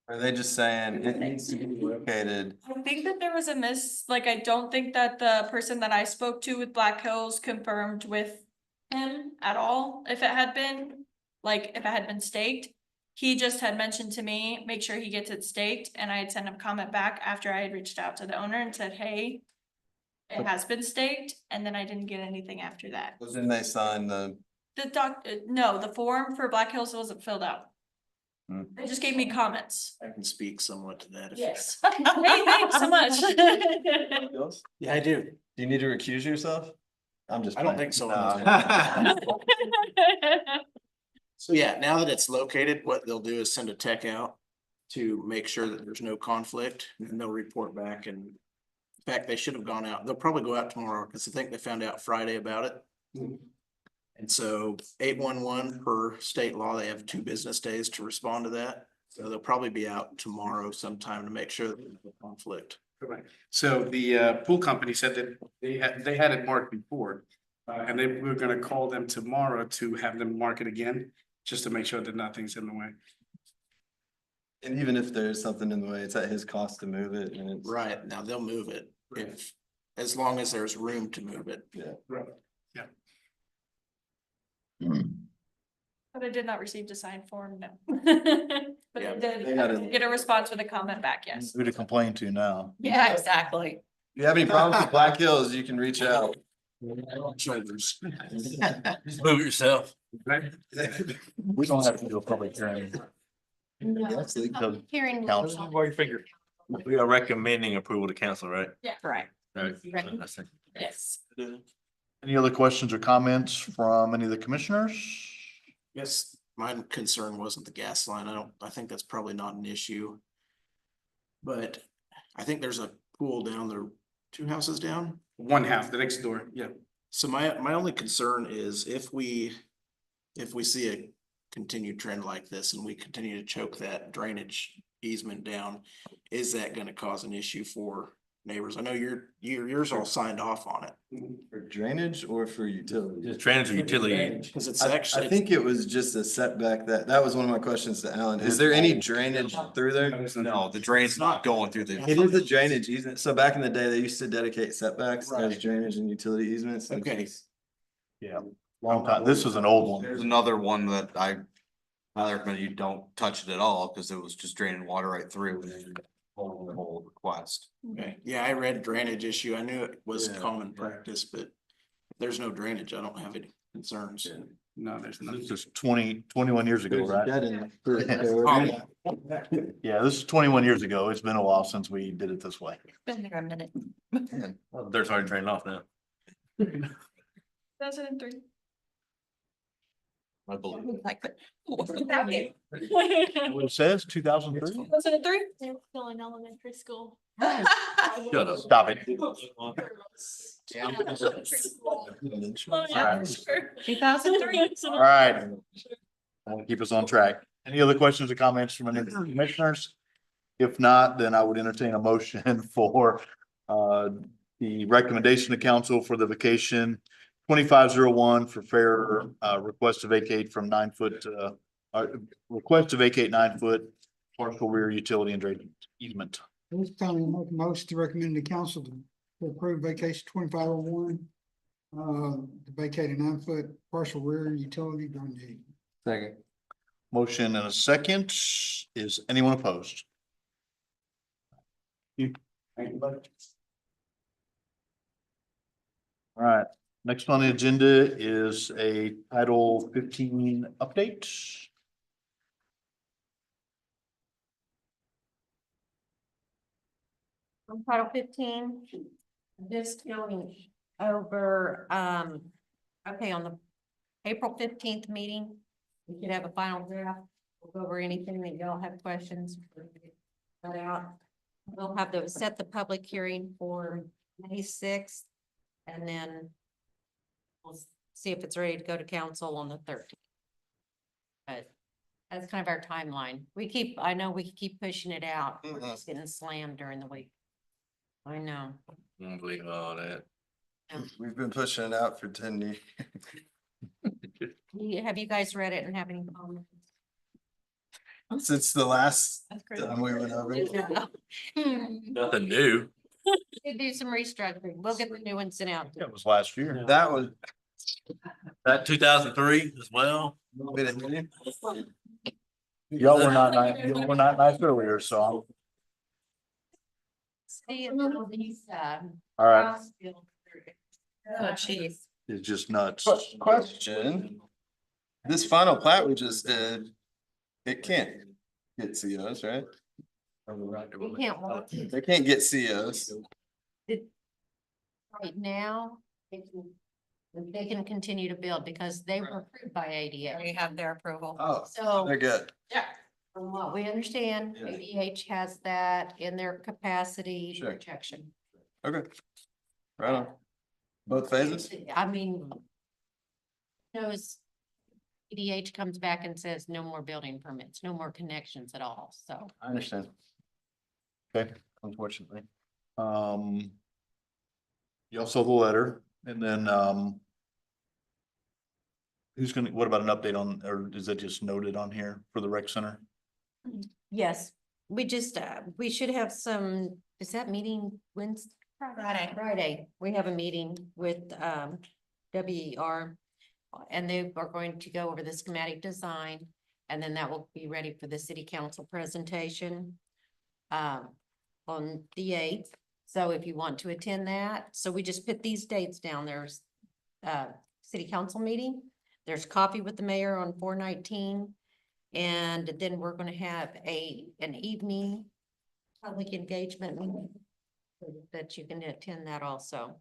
Or are they just saying it needs to be located? I think that there was a I don't think that the person that I spoke to with Black Hills confirmed with him at all. If it had been staked, he just had mentioned to me, make sure he gets it staked. And I had sent him a comment back after I had reached out to the owner and said, hey, it has been staked. And then I didn't get anything after that. Didn't they sign No, the form for Black Hills wasn't filled out. They just gave me comments. I can speak somewhat to that. Yes. Hey, thanks so much. Yeah, I do. Do you need to recuse yourself? I'm just. I don't think so. No. So yeah, now that it's located, what they'll do is send a tech out to make sure that there's no conflict and they'll report back. And in fact, they should have gone out. They'll probably go out tomorrow because I think they found out Friday about it. And so 811 per state law, they have 2 business days to respond to that. So they'll probably be out tomorrow sometime to make sure that there's no conflict. Correct. So the pool company said that they had it marked before. And they were gonna call them tomorrow to have them mark it again, just to make sure that nothing's in the way. And even if there's something in the way, it's at his cost to move it and it's. Right, now they'll move it as long as there's room to move it. Yeah. Right. But I did not receive a signed form, no. But Yeah, I did they gotta- get a response with a comment back, yes. Who to complain to now? Yeah, exactly. If you have any problems with Black Hills, you can reach out. Shoulders. Just move it yourself. We don't have to do a public hearing. That's legal. Hearing. Council. What do you figure? We are recommending approval to council, right? Yeah. Right. Right. Yes. Any other questions or comments from any of the commissioners? Yes, my concern wasn't the gas line. I think that's probably not an issue. But I think there's a pool down there, 2 houses down. One half, the next door, yeah. So my only concern is if we see a continued trend like this and we continue to choke that drainage easement down, is that gonna cause an issue for neighbors? I know yours all signed off on it. For drainage or for utilities? Just drainage or utility. Cause it's I actually. think it was just a setback that was one of my questions to Alan. Is there any drainage through there? No, the drain's not going through the. It is a drainage easement. So back in the day, they used to dedicate setbacks as Right. drainage and utility easements. Okay. Yeah. Long time. This was an old one. There's another one that I highly recommend you don't touch it at all, because it was just draining water right through. whole request. Okay, yeah, I read drainage issue. I knew it was Yeah. common practice, but if there's no drainage, I don't have any concerns. No, there's not. This is 21 years ago, right? Oh, Yeah, this is 21 years ago. It's been a while since we did it this way. Been there a minute. Well, There's already drained off now. 2003. I believe. Like, but. What it says, 2003? 2003? They're still in elementary school. Shut up. Stop it. Oh, yeah, sure. 2003. All right. I want to keep us on track. Any other questions or comments from any of the commissioners? If not, then I would entertain a motion for the recommendation to council for the vacation 2501 for fair request to vacate from 9 foot request to vacate 9 foot partial rear utility and drainage easement. This time we make a motion to recommend the council to approve vacation 2501. To vacate a 9 foot partial rear utility drainage. Second. Motion and a second. Is anyone opposed? You. All right, next on the agenda is a Title 15 update. On Title 15, just going over, okay, on the April 15th meeting, we should have a final draft. We'll go over anything that y'all have questions. Cut out. We'll have to set the public hearing for May 6th, and then we'll see if it's ready to go to council on the 13th. But that's kind of our timeline. I know we keep pushing it out. We're just getting slammed during the week. I know. I don't believe all that. We've been pushing it out for 10 years. Have you guys read it and have any comments? Since the last That's crazy. time we went over it. Nothing new. Could do some restructuring. We'll get the new one sent out. That was last year. That was. That 2003 as well. Y'all were not nice earlier, so. See, and then these, All right, oh, jeez. it's just nuts. Question. This final plat we just did, it can't get COs, right? You can't walk They can't get COs. right now. They can continue to build because they were approved by ADA. We have their approval. Oh, So they're good. from what we understand, Yeah. ADH has that in their capacity Sure. projection. Okay. Right on. Both phases? I mean. Knows. EDH comes back and says no more building permits, no more connections at all, so. I understand. Okay, unfortunately. Y'all saw the letter and then, what about an update on, or is that just noted on here for the rec center? Yes, we just, we should have some, is that meeting Wednesday? Friday, we have a meeting with, WER. And they are going to go over the schematic design, and then that will be ready for the city council presentation. On the 8th, so if you want to attend that, so we just put these dates down, there's. City council meeting, there's coffee with the mayor on 4/19. And then we're gonna have an evening public engagement meeting. That you can attend that also.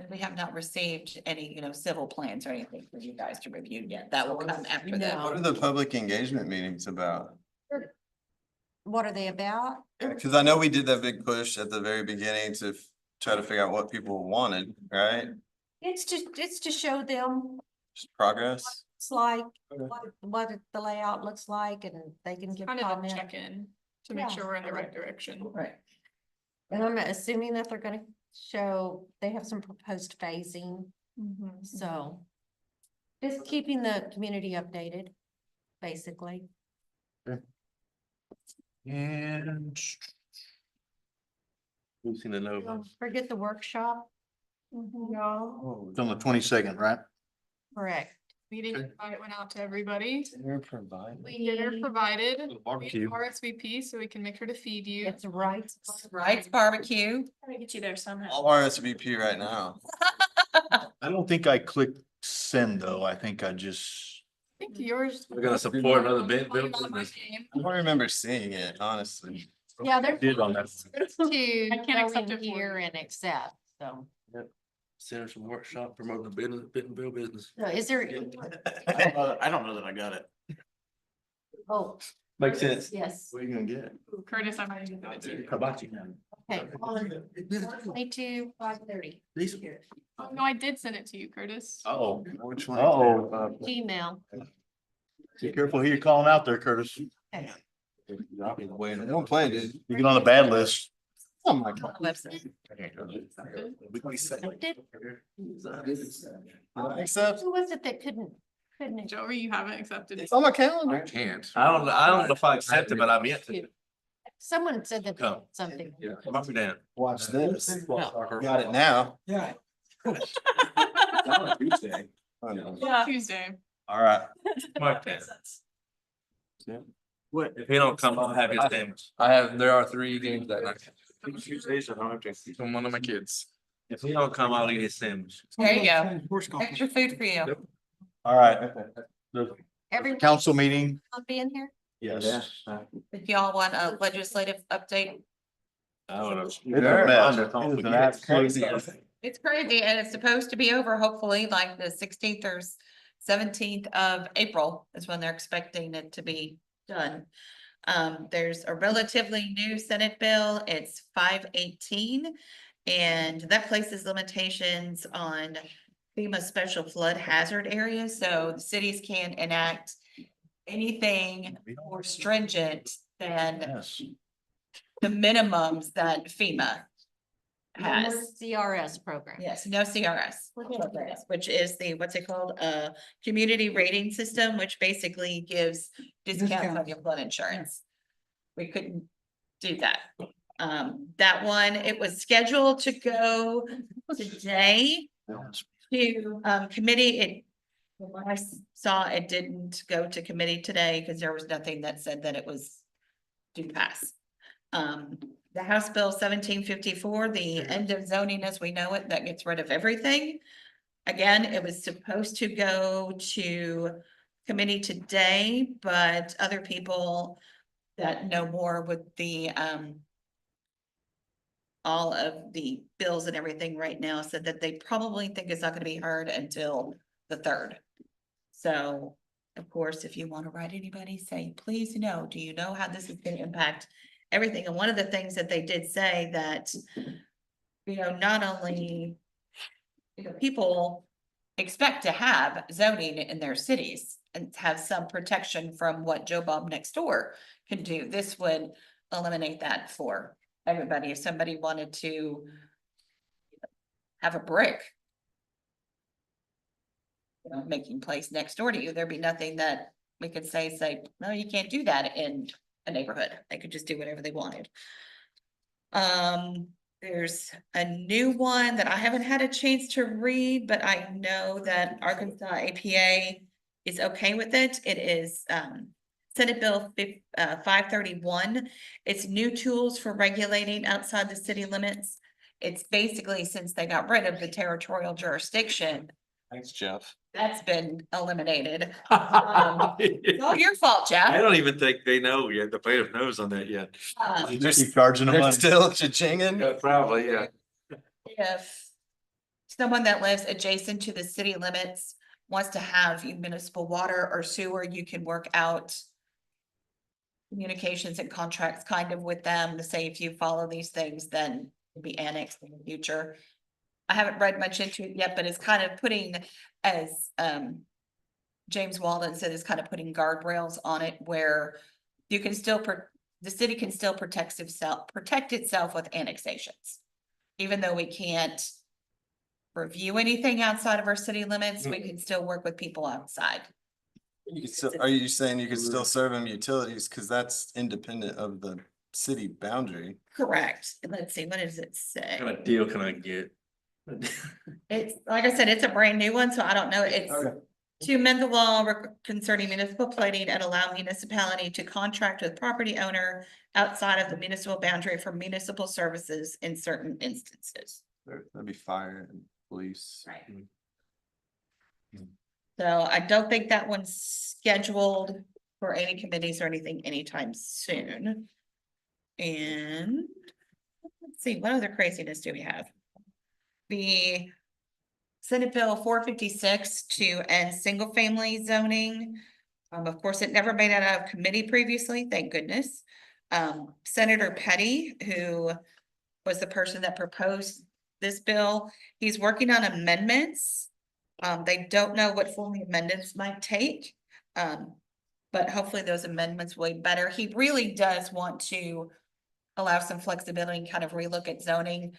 We have not received any, civil plans or anything for you guys to review yet. That will come after that. What are the public engagement meetings about? What are they about? Cause I know we did that big push at the very beginning to try to figure out what people wanted, right? It's to show them Just progress. it's like, Okay. what the layout looks like, and they can give Kind of a comment. check-in to make Yeah. sure we're in the right direction. Right. And I'm assuming that they're gonna show, they have some proposed phasing, so. Just keeping the community updated, basically. And. Lucy the Nova. Don't forget the workshop. Y'all, It's on the 22nd, right? correct, Meeting invite went out to everybody. Dinner provided. Dinner provided. Barbecue. RSVP, so we can make sure to feed you. It's right. Rights Barbecue. Trying to get you there somehow. I'll RSVP right now. I don't think I clicked send though. I think I just. I think yours. We're gonna support another business. I don't remember seeing it, honestly. Yeah, there's Did on that. two I can't accept go in it for here you. and accept, so. Center some workshop promoting the business, Bentonville business. So is there, I don't know that I got it. oh, Makes sense. yes, What are you gonna get? Curtis, I'm ready to give it to you. Hibachi. okay, on 22/5/30. These. Oh, no, I did send it to you, Curtis. Oh. Which one? Uh-oh. Gmail. Be careful who you're calling out there, Curtis. Okay. Don't play, dude. You get on the bad list. Oh my God. Website. Except Who was it that couldn't? Joey, you haven't accepted it. it's on my calendar. Can't. I don't know if I accept it, but I'm yet to. Someone said that Come. something. Yeah, come up and down. Watch this. Got it now. Yeah. Yeah. Tuesday. All right. Mark that. What? If he don't come, I'll have his sandwich. There are 3 games that night. Tuesdays, I don't have to. From one of my kids. If he don't come, I'll eat his sandwich. There you go. Horse golf. Extra food for you. All right. The Everyone council meeting. will be in here? Yes. If y'all want a legislative update, I don't know. It's a mess. It is an crazy. it's crazy and it's supposed to be over hopefully like the 16th or 17th of April is when they're expecting it to be done. There's a relatively new Senate bill. It's 518. And that places limitations on FEMA special flood hazard areas. So the cities can enact anything more stringent than Yes. the minimums that FEMA No more has. CRS program. Yes, no CRS, programs, which is the, what's it called, community rating system, which basically gives discounts on your flood insurance. We couldn't do that. That one, it was scheduled to go today to, committee. It, when I saw it didn't go to committee today because there was nothing that said that it was due pass. The House Bill 1754, the end of zoning as we know it, that gets rid of everything. Again, it was supposed to go to committee today, but other people that know more with the, all of the bills and everything right now said that they probably think it's not gonna be heard until the 3rd. So, of course, if you want to write anybody, say, please know, do you know how this is gonna impact everything? And one of the things that they did say that, you know, not only, you know, people expect to have zoning in their cities and have some protection from what Joe Bob next door can do. This would eliminate that for everybody. If somebody wanted to have a brick, you know, making place next door to you, there'd be nothing that we could say, no, you can't do that in a neighborhood. They could just do whatever they wanted. There's a new one that I haven't had a chance to read, but I know that Arkansas APA is okay with it. It is, Senate Bill 531. It's new tools for regulating outside the city limits. It's basically, since they got rid of the territorial jurisdiction, Thanks, Jeff. that's been eliminated. It's all your fault, I Jeff. don't even think they know yet. The plaintiff knows on that yet. You just keep charging them They're money. still cha-chinging. Yeah, probably, yeah. If someone that lives adjacent to the city limits wants to have municipal water or sewer, you can work out communications and contracts kind of with them to say, if you follow these things, then it'll be annexed in the future. I haven't read much into it yet, but it's kind of putting, as James Walden said, it's kind of putting guardrails on it where you can still, the city can still protect itself with annexations. Even though we can't review anything outside of our city limits, we can still work with people outside. You could still, are you saying you could still serve them utilities? Cause that's independent of the city boundary. Correct. And let's see, what does it say? What kind of deal can I get? It's, like I said, it's a brand new one, so I don't know. It's Okay. To amend the law concerning municipal plating and allow municipality to contract with property owner outside of the municipal boundary for municipal services in certain instances. That'd be fire and police. Right. So I don't think that one's scheduled for any committees or anything anytime soon. And let's see, what other craziness do we have? The Senate Bill 456 to end single family zoning. Of course, it never made it out of committee previously, thank goodness. Senator Petty, who was the person that proposed this bill, he's working on amendments. They don't know what form the amendments might take. But hopefully those amendments will be better. He really does want to allow some flexibility and kind of relook at zoning.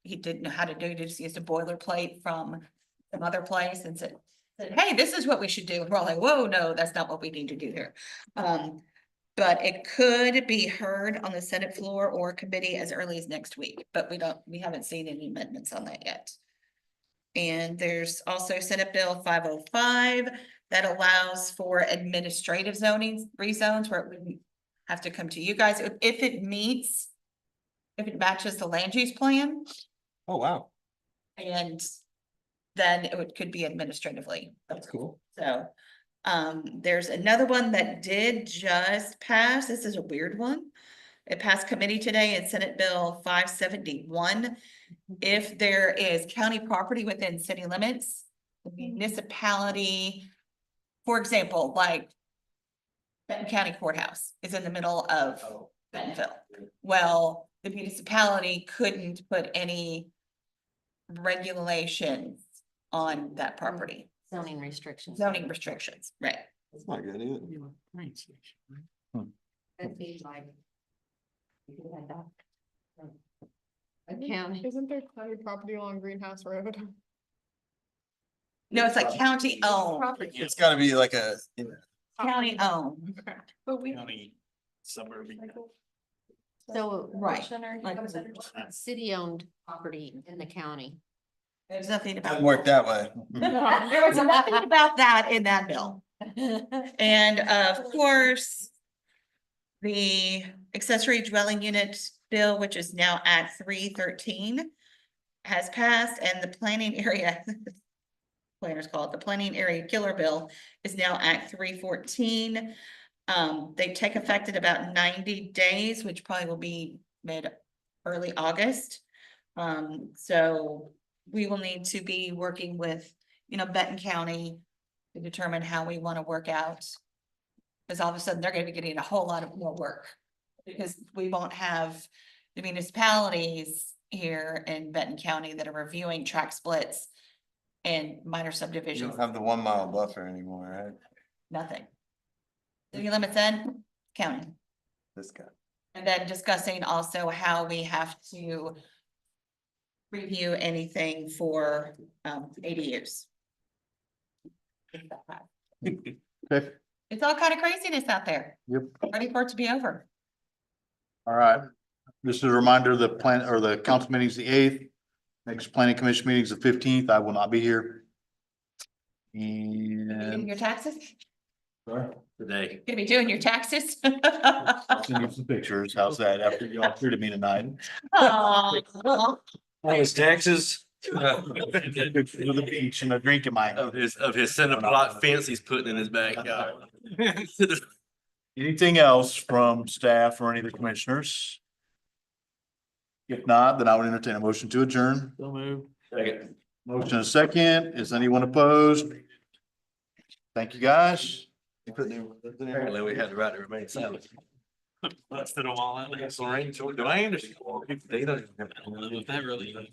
He didn't know how to do it, he just used a boilerplate from some other place and said, hey, this is what we should do. And we're all like, whoa, no, that's not what we need to do here. But it could be heard on the Senate floor or committee as early as next week, but we haven't seen any amendments on that yet. And there's also Senate Bill 505 that allows for administrative zoning rezones where it wouldn't have to come to you guys if it meets, if it matches the land use plan. Oh, wow. And then could be administratively. That's cool. So, there's another one that did just pass. This is a weird one. It passed committee today in Senate Bill 571. If there is county property within city limits, the municipality, for example, like Benton County Courthouse is in the middle of Bentonville. Well, the municipality couldn't put any regulations on that property. Zoning restrictions. Zoning restrictions, right? That's not good either. That'd be like. if you had that. A county. Isn't there county property along Greenhouse Road? No, it's like county owned, It's gotta be like a, county owned. Okay, but we. County suburban. So, right, like Like. city-owned property in the county. There's nothing about. doesn't work that way. There was nothing about that in that bill. And of course, the accessory dwelling unit bill, which is now Act 313, has passed, and the planning area, planners call it the planning area killer bill, is now Act 314. They take effect in about 90 days, which probably will be early August. So we will need to be working with, Benton County to determine how we want to work out. Because all of a sudden, they're gonna be getting a whole lot of more work. Because we won't have the municipalities here in Benton County that are reviewing track splits and minor You subdivisions, don't have the 1 mile buffer anymore, right? nothing. City limits in, county. This guy. And then discussing also how we have to review anything for ADUs. Okay, It's all kind of craziness out there. yep. Ready for it to be over. All right. Just a reminder, the council meeting's the 8th. Next planning commission meeting's the 15th. I will not be here. You doing And your taxes? Today. Gonna be doing your taxes? I'll send you some pictures. How's that after y'all treated me tonight? Aw. His taxes. Pictures of the beach and a drink in my hand. Of his center block fence he's putting in his backyard. Anything else from staff or any of the commissioners? If not, then I would entertain a motion to adjourn. So move. Second. Motion and second. Is anyone opposed? Thank you, guys. Apparently, we had the right to remain silent. Busted them all out. That's Lorraine, Dwayne, or? They don't. That really.